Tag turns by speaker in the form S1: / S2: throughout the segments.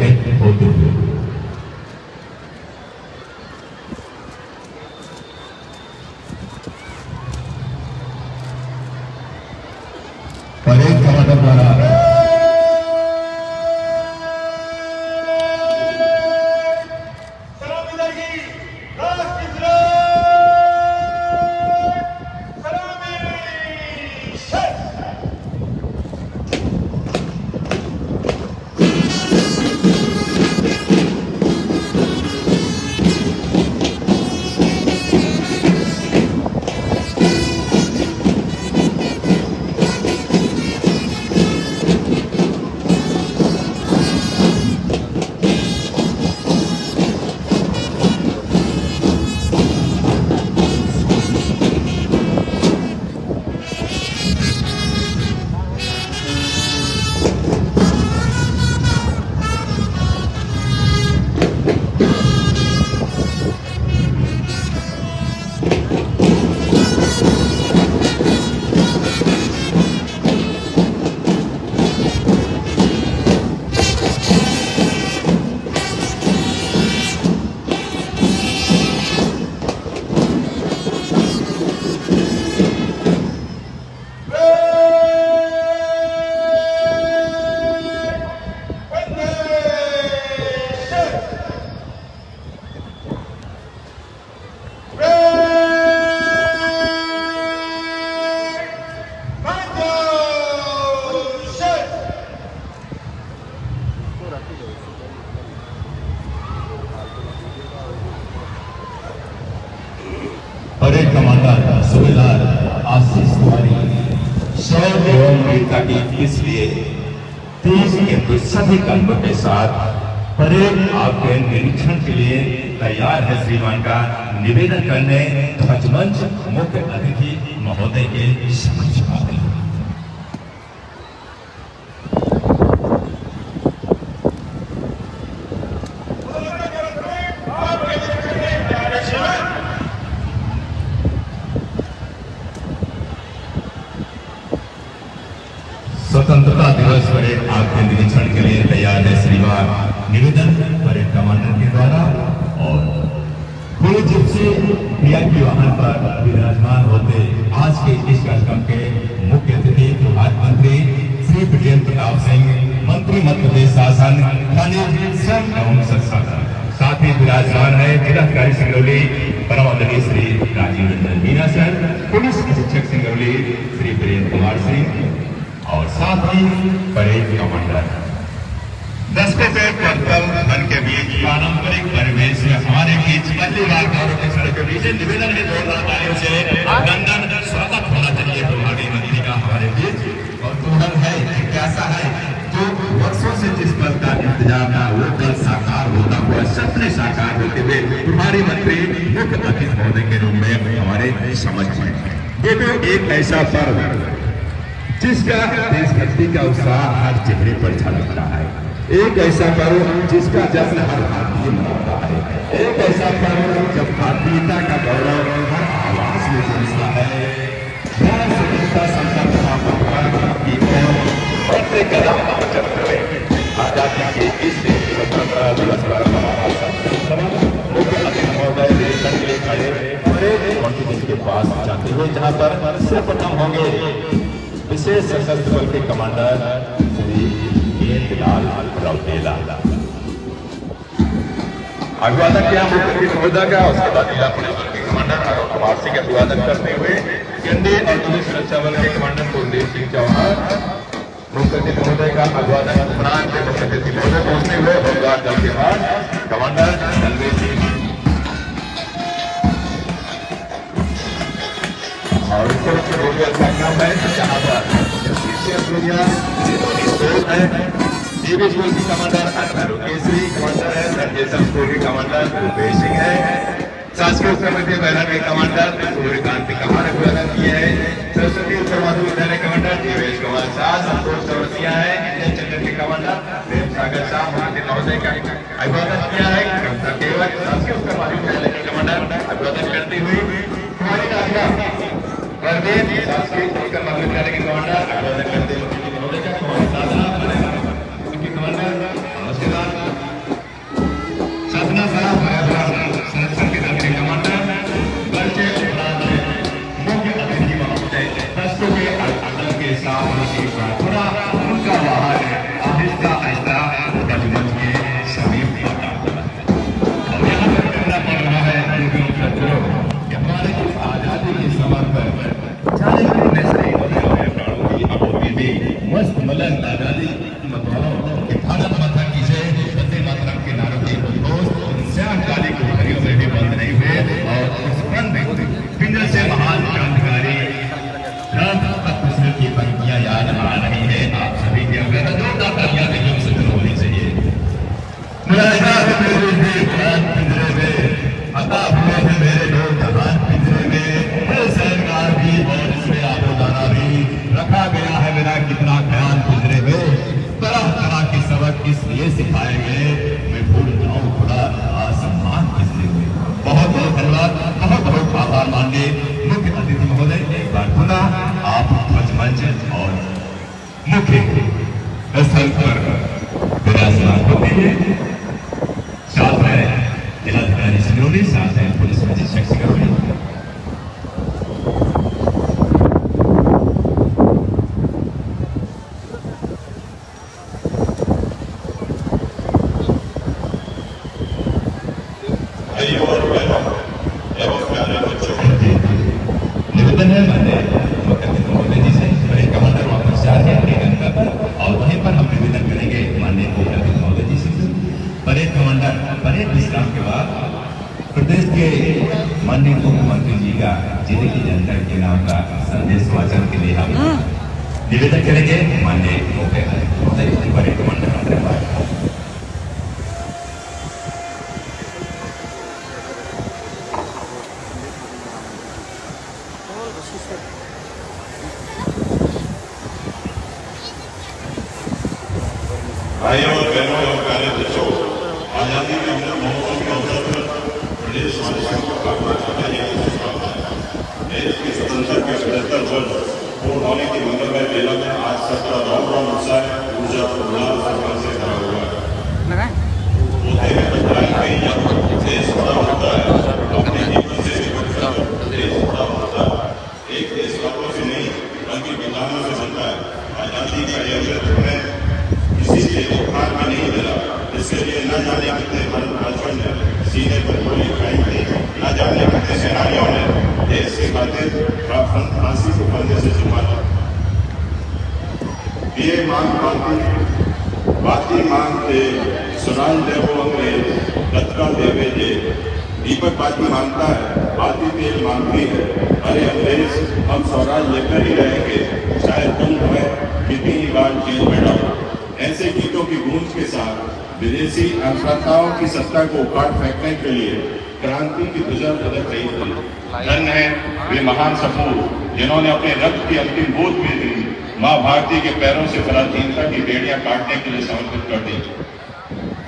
S1: प्रकट होते हुए परेड कमांडर द्वारा परेड कमांडर सूबेदार आशीष कुमारी शौर्य एवं वीरता की इसलिए देश के सभी कर्मों के साथ परेड आपके निरीक्षण के लिए तैयार है श्रीमान का निवेदन करने ध्वजमंच मुख्य अतिथि महोदय के समक्ष आते हैं। स्वतंत्रता दिवस परेड आपके निरीक्षण के लिए तैयार है श्रीमान निवेदन परेड कमांडर के द्वारा और पूरे जिप से वीआईपी वाहन पर विराजमान होते आज के इस कार्यक्रम के मुख्य अतिथि प्रधानमंत्री श्री विजेंद्र प्रताप सिंह, मंत्री मध्य प्रदेश शासन खनिज श्रम एवं संसाधन, साथ ही विराजमान है जिलाधिकारी सिंगरौली परम आदरणीय श्री राजीव रंजन मीना सर, पुलिस अधीक्षक सिंगरौली श्री वीरेंद्र कुमार सिंह और साथ ही परेड कमांडर। दस्तों पे कर्तव्य मन के बीच पारंपरिक परिवेश में हमारे बीच पहली बार गौरव के सड़क के बीच निवेदन है जोरदार तालियों से लंदन स्वागत होना चाहिए प्रभारी मंत्री का हमारे बीच। और पूर्ण है कैसा है जो वर्षों से जिस पद का इंतजार था वो कल साकार होता हुआ सपने साकार होते हुए प्रभारी मंत्री मुख्य अतिथि महोदय के रूप में हमारे समझ में ये तो एक ऐसा पर्व जिसका देशभक्ति का उत्साह हर चेहरे पर झलकता है, एक ऐसा पर्व जिसका जश्न हर भारतीय मनाता है, एक ऐसा पर्व जब भारतीयता का गौरव हर आवाज में गूंजता है। स्वतंत्रता संकल्प की ओर बढ़ते कदम हम चलते हुए आजादी के इस स्वतंत्रता दिवस पर हमारा मुख्य अतिथि महोदय निरीक्षण के लिए खड़े कॉन्टिनेंट के पास जाते हुए जहाँ पर सर्वप्रथम होंगे विशेष सशस्त्र बल के कमांडर श्री गेंदलाल रौतेला। अभिवादन किया मुख्य अतिथि महोदय का, उसके बाद जिला पुलिस बल के कमांडर अरुण कुमार सिंह अभिवादन करते हुए केंद्रीय अर्धसैनिक सुरक्षा बल के कमांडर कुलदीप सिंह चौहान मुख्य अतिथि महोदय का अभिवादन उपरांत के मुख्य अतिथि महोदय पहुंचते हुए होमगार्ड दल के बाद कमांडर दलवीर सिंह और है जहाँ पर डीवी स्कूल की कमांडर अठारू केसरी कमांडर है, सर्जेशन स्कूल की कमांडर भूपेश सिंह है, सांस्कृतिक समिति बैनर के कमांडर सूर्यकांत कमार अभिवादन किए हैं, सरस्वती उत्तर माध्यमिक विद्यालय कमांडर जीवेश कुमार शाह, संतोष चौरसिया है, इंडियन चंद्र के कमांडर प्रेम सागर शाह महादेव महोदय का अभिवादन किया है, केवल संस्कृत उत्तर माध्यमिक विद्यालय के कमांडर अभिवादन करते हुए कुमारी नाजिया वर्देन संस्कृत उत्तर माध्यमिक विद्यालय के कमांडर अभिवादन करते हुए महोदय का कुमारी साधना उनके कमांडर नमस्कार बुलाया है मेरे दिल जान पिंजरे में, अता हुए हैं मेरे दो जहान पिंजरे में, सरकार भी और इसमें आबोदाना भी, रखा गया है मेरा कितना ख्याल पिंजरे में, तरह तरह के सबक इसलिए सिखाए गए मैं भूल जाऊं थोड़ा आसमान पिंजरे में। बहुत बहुत धन्यवाद, बहुत बहुत आभार माननीय मुख्य अतिथि महोदय, एक बार पुनः आप ध्वज मंच और मुख्य स्थल पर विराजमान होते हैं। साथ में जिलाधिकारी सिंगरौली, साथ में पुलिस अधीक्षक सिंगरौली। निवेदन है माननीय मुख्य अतिथि महोदय जी से, परेड कमांडर वापस जा रहे हैं अपने गंतव्य पर और वहीं पर हम निवेदन करेंगे माननीय मुख्य अतिथि महोदय जी से। परेड कमांडर परेड विश्राम के बाद प्रदेश के माननीय मुख्यमंत्री जी का जिले की जनता के नाम का संदेश वाचन के लिए हम निवेदन करेंगे माननीय मुख्य अतिथि महोदय जी। परेड कमांडर हमारे पास
S2: भाइयों और बहनों और प्यारे बच्चों, आजादी के अमृत महोत्सव के अवसर पर प्रदेशवासियों को देश की स्वतंत्रता के 75 वर्ष पूर्ण होने की मंगलमय बेला में आज सबका रौम रौम उत्साह, ऊर्जा, उल्लास और मन से भरा हुआ है। होते हैं बदलाव कई या देश बड़ा होता है, अपने जीवन से निकलकर देश बड़ा होता है। एक देश बातों से नहीं बल्कि विधानों से बनता है। आजादी का यह अमृत हमें किसी से उपहार में नहीं मिला, इसके लिए न जाने कितने भारतवासियों ने सीने पर गोली खाई थी, न जाने कितने सेनानियों ने देश की खातिर फांसी को फंदे से छुपाया। ये मांग बाती मांगते सुनान देवो अंग्रेज, तत्काल देवे जे। दीपक बाती मांगता है, बाती तेल मांगती है। अरे अंग्रेज, हम स्वराज लेकर ही रहेंगे, चाहे तुम हमें कितनी ही बार जेल में डालो। ऐसे गीतों की गूंज के साथ विदेशी आक्रांताओं की सत्ता को उखाड़ फेंकने के लिए क्रांति की ध्वजा बदल रही थी। धन्य है वे महान सपूत जिन्होंने अपने रक्त की अंतिम बूंद भी दी मां भारती के पैरों से पराधीनता की बेड़ियां काटने के लिए समर्पित कर दी।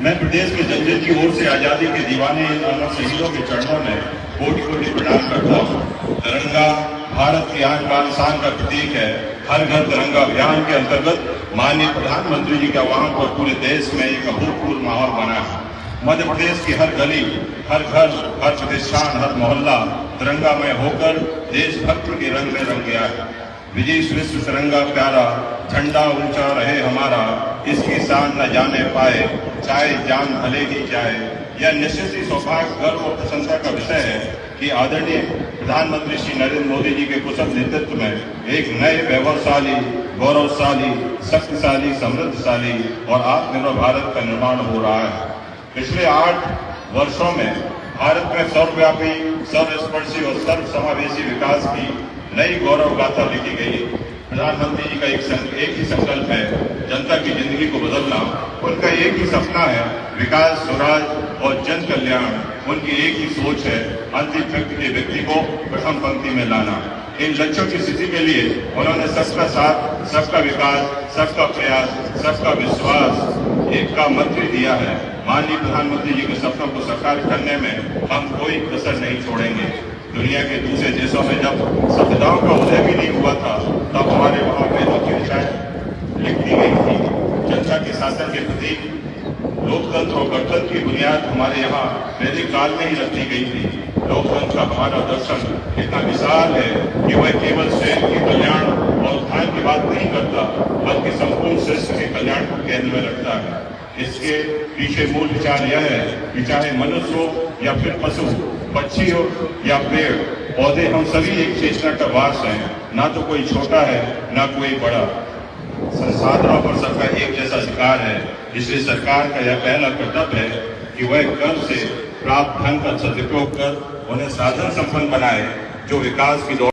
S2: मैं प्रदेश के जनजन की ओर से आजादी के दीवाने इन अमर शहीदों के चरणों में कोटि कोटि प्रणाम करता हूँ। तिरंगा भारत की आन बान शान का प्रतीक है। हर घर तिरंगा अभियान के अंतर्गत माननीय प्रधानमंत्री जी के आह्वान पर पूरे देश में एक अभूतपूर्व माहौल बना है। मध्य प्रदेश की हर गली, हर घर, हर प्रतिष्ठान, हर मोहल्ला तिरंगामय होकर देशभक्ति के रंग में रंग गया है। विजय विश्व तिरंगा प्यारा, झंडा ऊंचा रहे हमारा, इसकी शान न जाने पाए, चाहे जान भले ही जाए। यह निश्चित ही सौभाग्य, गर्व और प्रशंसा का विषय है कि आदरणीय प्रधानमंत्री श्री नरेंद्र मोदी जी के कुशल नेतृत्व में एक नए वैभवशाली, गौरवशाली, शक्तिशाली, समृद्धशाली और आत्मनिर्भर भारत का निर्माण हो रहा है। पिछले 8 वर्षों में भारत में सर्वव्यापी, सर्वस्पर्शी और सर्वसमावेशी विकास की नई गौरव गाथा लिखी गई। प्रधानमंत्री जी का एक ही संकल्प है, जनता की जिंदगी को बदलना। उनका एक ही सपना है, विकास, स्वराज और जन कल्याण। उनकी एक ही सोच है, अंतिम व्यक्ति को प्रथम पंक्ति में लाना। इन लक्ष्यों की स्थिति के लिए उन्होंने सबका साथ, सबका विकास, सबका प्रयास, सबका विश्वास एक का मंत्र दिया है। माननीय प्रधानमंत्री जी के सपनों को साकार करने में हम कोई कसर नहीं छोड़ेंगे। दुनिया के दूसरे देशों में जब संविधान का उदय भी नहीं हुआ था, तब हमारे वहाँ वेदों की रचनाएं लिख दी गई थी। जनता के शासन के प्रति लोकतंत्र और गणतंत्र की बुनियाद हमारे यहाँ वैदिक काल में ही रखी गई थी। लोकतंत्र का हमारा दर्शन इतना विशाल है कि वह केवल स्वयं के कल्याण और उत्थान की बात नहीं करता, बल्कि संपूर्ण सृष्टि के कल्याण को केंद्र में रखता है। इसके पीछे मूल विचार यह है कि चाहे मनुष्य हो या फिर पशु, पक्षी हो या पेड़ पौधे, हम सभी एक चेतना का वास हैं। ना तो कोई छोटा है, ना कोई बड़ा। संसाधनों पर सबका एक जैसा अधिकार है। इसलिए सरकार का यह पहला कर्तव्य है कि वह कर से प्राप्त धन का सदुपयोग कर उन्हें साधन संपन्न बनाए, जो विकास की